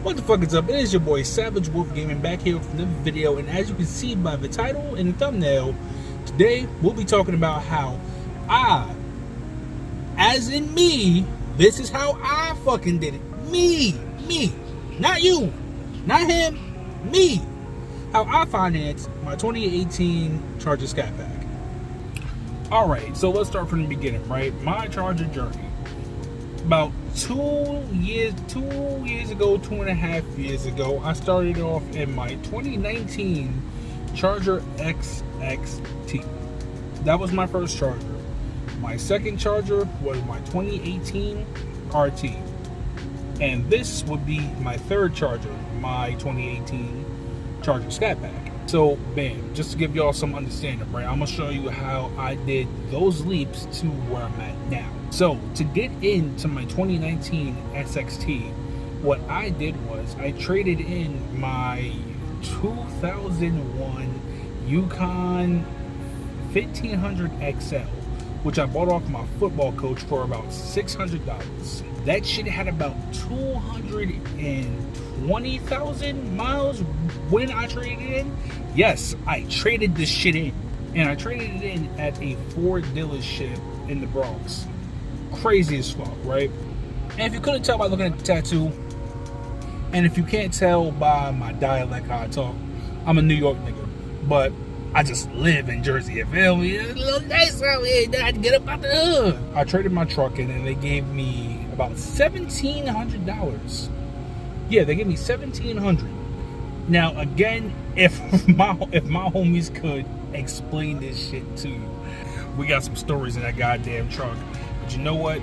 What the fuck is up? It is your boy Savage Wolf Gaming back here with another video, and as you can see by the title and the thumbnail, today we'll be talking about how as in me, this is how I fucking did it. Me, not you, not him, me. How I financed my 2018 Charger Scatpack. Alright, so let's start from the beginning, right? My Charger journey. About 2 years ago, 2.5 years ago, I started off in my 2019 Charger XXT. That was my first Charger. My second Charger was my 2018 RT. And this would be my third Charger, my 2018 Charger Scatpack. So, bam, just to give y'all some understanding, right? I'm gonna show you how I did those leaps to where I'm at now. So, to get into my 2019 SXT, what I did was I traded in my 2001 Yukon 1500 XL, which I bought off my football coach for about $600. That shit had about 220,000 miles when I traded it in. Yes, I traded this shit in. And I traded it in at a Ford dealership in the Bronx. Crazy as fuck, right? And if you couldn't tell by looking at the tattoo, and if you can't tell by my dialect how I talk, I'm a New York nigga. But I just live in Jersey, you feel me? It's a little nice out here, I had to get up out the hood. I traded my truck in and they gave me about $1,700. Yeah, they gave me $1,700. Now again, if my homies could explain this shit to you, we got some stories in that goddamn truck. But you know what?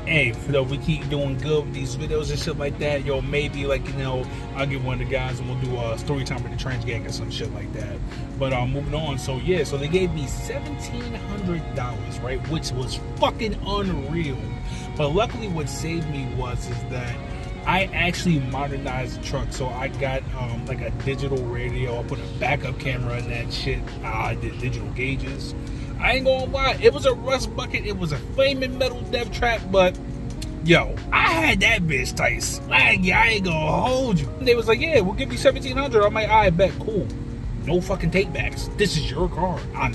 Hey, if we keep doing good with these videos and shit like that, yo, maybe like, you know, I'll get one of the guys and we'll do a story time with the Trench Gang or some shit like that. But moving on, so yeah, so they gave me $1,700, right, which was fucking unreal. But luckily, what saved me is that I actually modernized the truck. So I got like a digital radio. I put a backup camera in that shit. I did digital gauges. I ain't gonna lie, it was a rust bucket, it was a flaming metal death trap, but yo, I had that bitch tight. Like, yeah, I ain't gonna hold you. And they was like, yeah, we'll give you $1,700. I'm like, I bet, cool. No fucking take backs. This is your car. I'm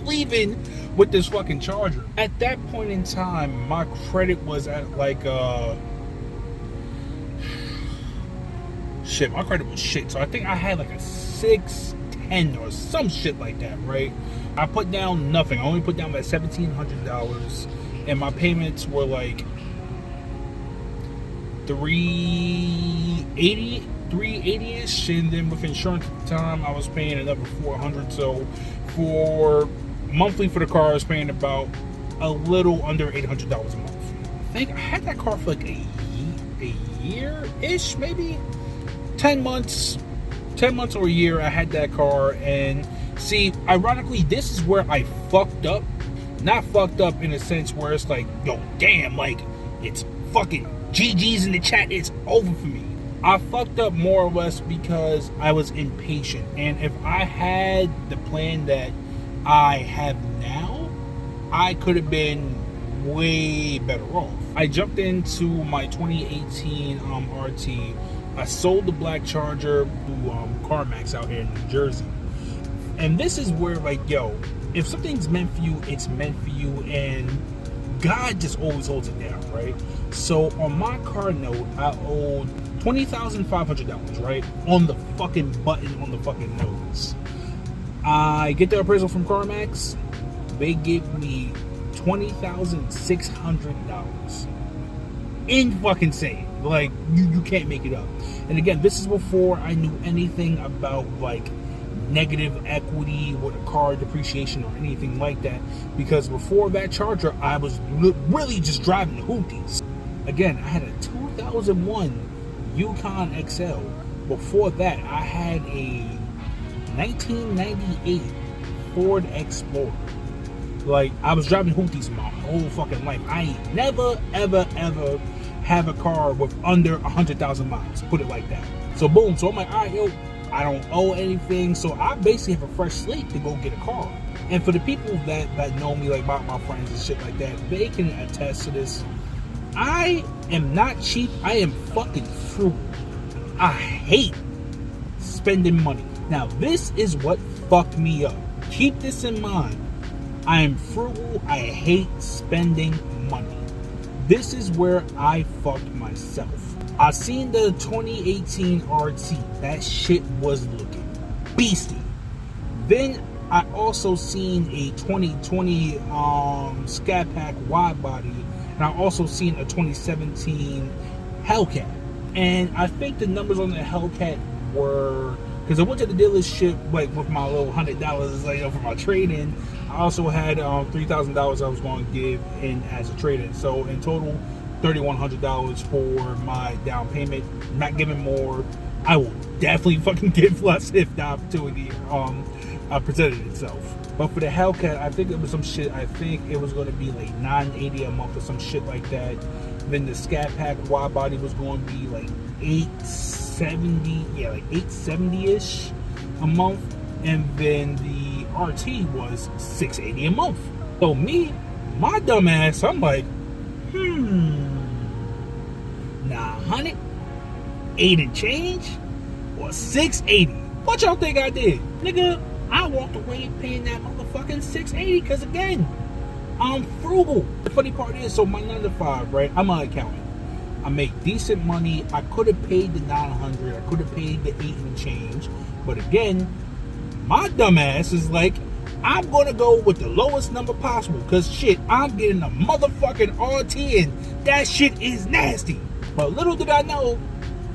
leaving with this fucking Charger. At that point in time, my credit was at like shit, my credit was shit. So I think I had like a 610 or some shit like that, right? I put down nothing. I only put down that $1,700, and my payments were like $380-ish, and then with insurance at the time, I was paying another $400. So for monthly for the car, I was paying about a little under $800 a month. I think I had that car for like a year-ish, maybe 10 months or a year. I had that car, and see, ironically, this is where I fucked up. Not fucked up in a sense where it's like, yo, damn, like, it's fucking GG's in the chat, it's over for me. I fucked up more or less because I was impatient. And if I had the plan that I have now, I could have been way better off. I jumped into my 2018 RT. I sold the black Charger to CarMax out here in New Jersey. And this is where, like, yo, if something's meant for you, it's meant for you, and God just always holds it down, right? So on my car note, I owed $20,500, right? On the fucking button, on the fucking nose. I get the appraisal from CarMax. They give me $20,600. Fucking like, you can't make it up. And again, this is before I knew anything about like negative equity with a car depreciation or anything like that, because before that Charger I was really just driving the hoopties. Again, I had a 2001 Yukon XL. Before that I had a 1998 Ford Explorer. Like, I was driving hoopties my whole fucking life. I ain't never ever have a car with under 100,000 miles, put it like that. So boom, so I'm like, all right, yo, I don't owe anything, so I basically have a fresh slate to go get a car. And for the people that know me, like my friends and shit like that, they can attest to this. I am not cheap. I am fucking frugal. I hate spending money. Now, this is what fucked me up. Keep this in mind. I am frugal. I hate spending money. This is where I fucked myself. I seen the 2018 RT. That shit was looking beastie. Then I also seen a 2020 Scatpack wide body, and I also seen a 2017 Hellcat. And I think the numbers on the Hellcat were, because I went to the dealership like with my little $100 like, for my trade-in. I also had $3,000 I was going to give in as a trade-in. So in total, $3,100 for my down payment. I'm not giving more. I will definitely fucking give less if the opportunity presented itself. But for the Hellcat, I think it was some shit. I think it was going to be like $980 a month or some shit like that. Then the Scatpack wide body was going to be like $870, yeah, like $870-ish a month. And then the RT was $680 a month. So me, my dumb ass, I'm like, nah, 100, 8 and change, or 680. What y'all think I did? Nigga, I walked away paying that motherfucking $680 because again, I'm frugal. The funny part is, so my 9 to 5, right? I'm an accountant. I make decent money. I could have paid the $900. I could have paid the 8 and change. But again, my dumb ass is like, I'm gonna go with the lowest number possible. Cause shit, I'm getting a motherfucking RT and that shit is nasty. But little did I know,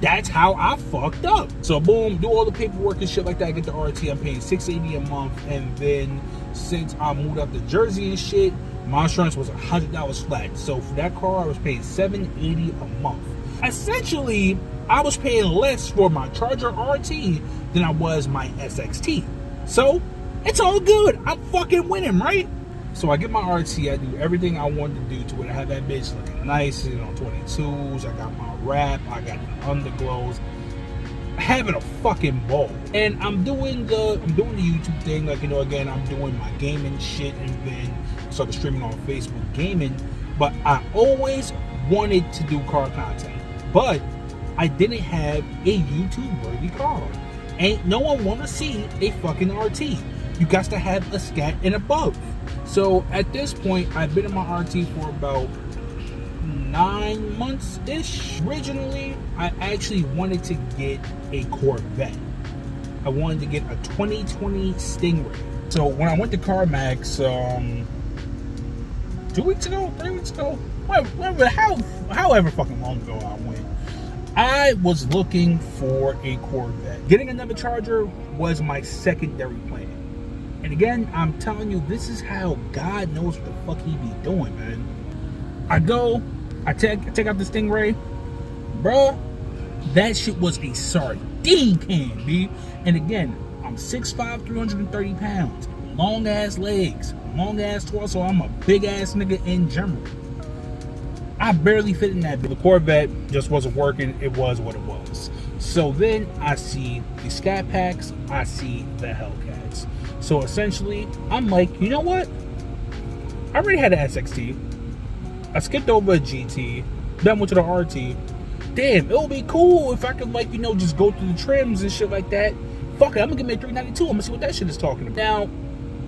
that's how I fucked up. So boom, do all the paperwork and shit like that. I get the RT. I'm paying $680 a month, and then since I moved up to Jersey and shit, my insurance was $100 flat. So for that car, I was paying $780 a month. Essentially, I was paying less for my Charger RT than I was my SXT. So it's all good. I'm fucking winning, right? So I get my RT. I do everything I wanted to do to it. I have that bitch looking nice, 22s. I got my wrap. I got the underglows. Having a fucking ball. And I'm doing the YouTube thing. Like, again, I'm doing my gaming shit, and then started streaming on Facebook gaming. But I always wanted to do car content, but I didn't have a YouTube-worthy car. Ain't no one want to see a fucking RT. You got to have a Scat and above. So at this point, I've been in my RT for about 9 months-ish. Originally, I actually wanted to get a Corvette. I wanted to get a 2020 Stingray. So when I went to CarMax 2 weeks ago, 3 weeks ago, however fucking long ago I went, I was looking for a Corvette. Getting another Charger was my secondary plan. And again, I'm telling you, this is how God knows what the fuck he be doing, man. I take out the Stingray, bruh, that shit was a sardine can, B. And again, I'm 6'5", 330 pounds, long ass legs, long ass torso. I'm a big ass nigga in general. I barely fit in that. The Corvette just wasn't working. It was what it was. So then I see the Scatpacks, I see the Hellcats. So essentially, I'm like, you know what? I already had an SXT. I skipped over a GT, then went to the RT. Damn, it would be cool if I could, like, just go through the trims and shit like that. Fuck it, I'm gonna give me a 392. I'm gonna see what that shit is talking about. Now,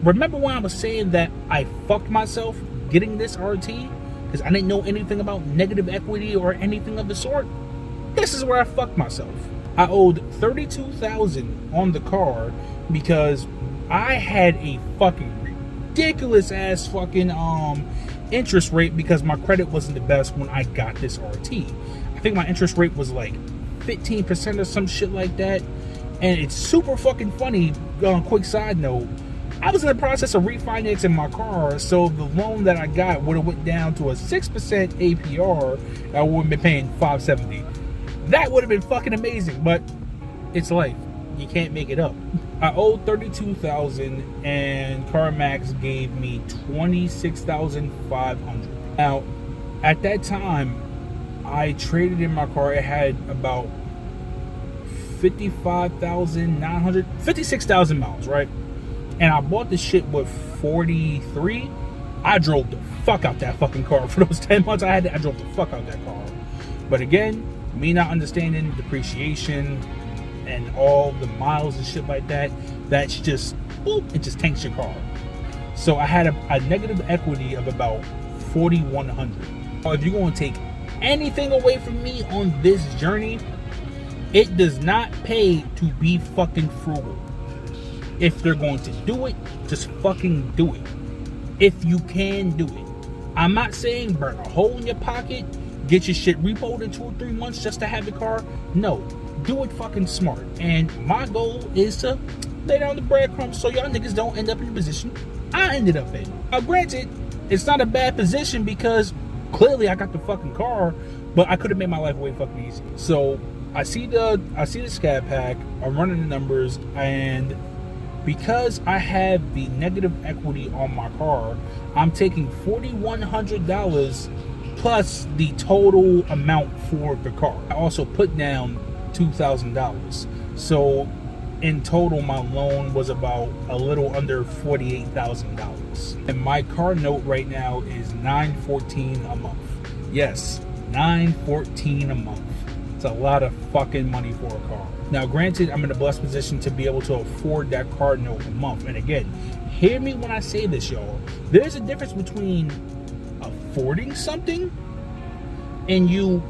remember when I was saying that I fucked myself getting this RT? Because I didn't know anything about negative equity or anything of the sort? This is where I fucked myself. I owed $32,000 on the car because I had a fucking ridiculous ass fucking interest rate because my credit wasn't the best when I got this RT. I think my interest rate was like 15% or some shit like that. And it's super fucking funny. Quick side note, I was in the process of refinancing my car, so the loan that I got would have went down to a 6% APR. I would have been paying $570. That would have been fucking amazing, but it's life. You can't make it up. I owed $32,000 and CarMax gave me $26,500. Now, at that time, I traded in my car. It had about 56,000 miles, right? And I bought this shit with 43. I drove the fuck out that fucking car. For those 10 months I drove the fuck out that car. But again, me not understanding depreciation and all the miles and shit like that, that's just, boop, it just tanks your car. So I had a negative equity of about 4,100. If you're going to take anything away from me on this journey, it does not pay to be fucking frugal. If they're going to do it, just fucking do it. If you can do it. I'm not saying burn a hole in your pocket, get your shit repoed in 2 or 3 months just to have the car. No, do it fucking smart. And my goal is to lay down the breadcrumbs so y'all niggas don't end up in the position I ended up in. Now granted, it's not a bad position because clearly I got the fucking car, but I could have made my life way fucking easy. So I see the Scatpack, I'm running the numbers, and because I have the negative equity on my car, I'm taking $4,100 plus the total amount for the car. I also put down $2,000. So in total, my loan was about a little under $48,000. And my car note right now is $914 a month. Yes, $914 a month. It's a lot of fucking money for a car. Now, granted, I'm in a blessed position to be able to afford that car note a month. And again, hear me when I say this, y'all. There's a difference between affording something and you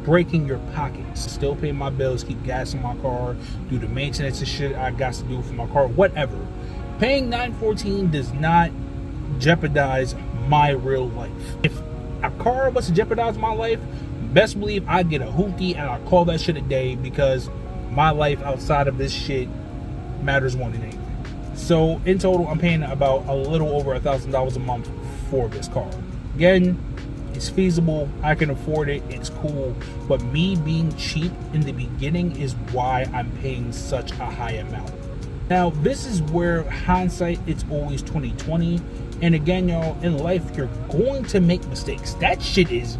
breaking your pockets. Still pay my bills, keep gas in my car, do the maintenance and shit I got to do for my car, whatever. Paying $914 does not jeopardize my real life. If a car was to jeopardize my life, best believe I get a hoopty and I call that shit a day, because my life outside of this shit matters more than anything. So in total, I'm paying about a little over $1,000 a month for this car. Again, it's feasible, I can afford it, it's cool, but me being cheap in the beginning is why I'm paying such a high amount. Now, this is where hindsight, it's always 20/20. And again, y'all, in life, you're going to make mistakes. That shit is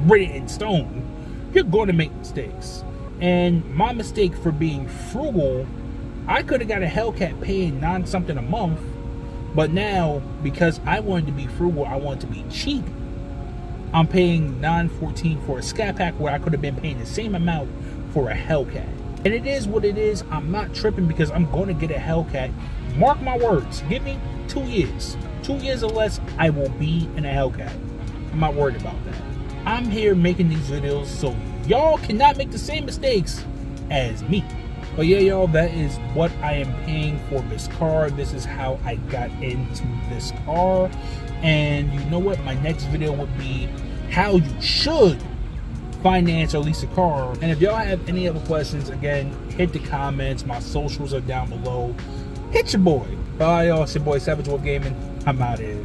written in stone. You're going to make mistakes. And my mistake for being frugal, I could have got a Hellcat paying $9 something a month, but now, because I wanted to be frugal, I wanted to be cheap, I'm paying $914 for a Scatpack where I could have been paying the same amount for a Hellcat. And it is what it is. I'm not tripping because I'm going to get a Hellcat. Mark my words. Give me 2 years. 2 years or less, I will be in a Hellcat. I'm not worried about that. I'm here making these videos so y'all cannot make the same mistakes as me. But yeah, y'all, that is what I am paying for this car. This is how I got into this car. And you know what? My next video would be how you should finance or lease a car. And if y'all have any other questions, again, hit the comments. My socials are down below. Hit your boy. Bye, y'all. It's your boy Savage Wolf Gaming. I'm out of here.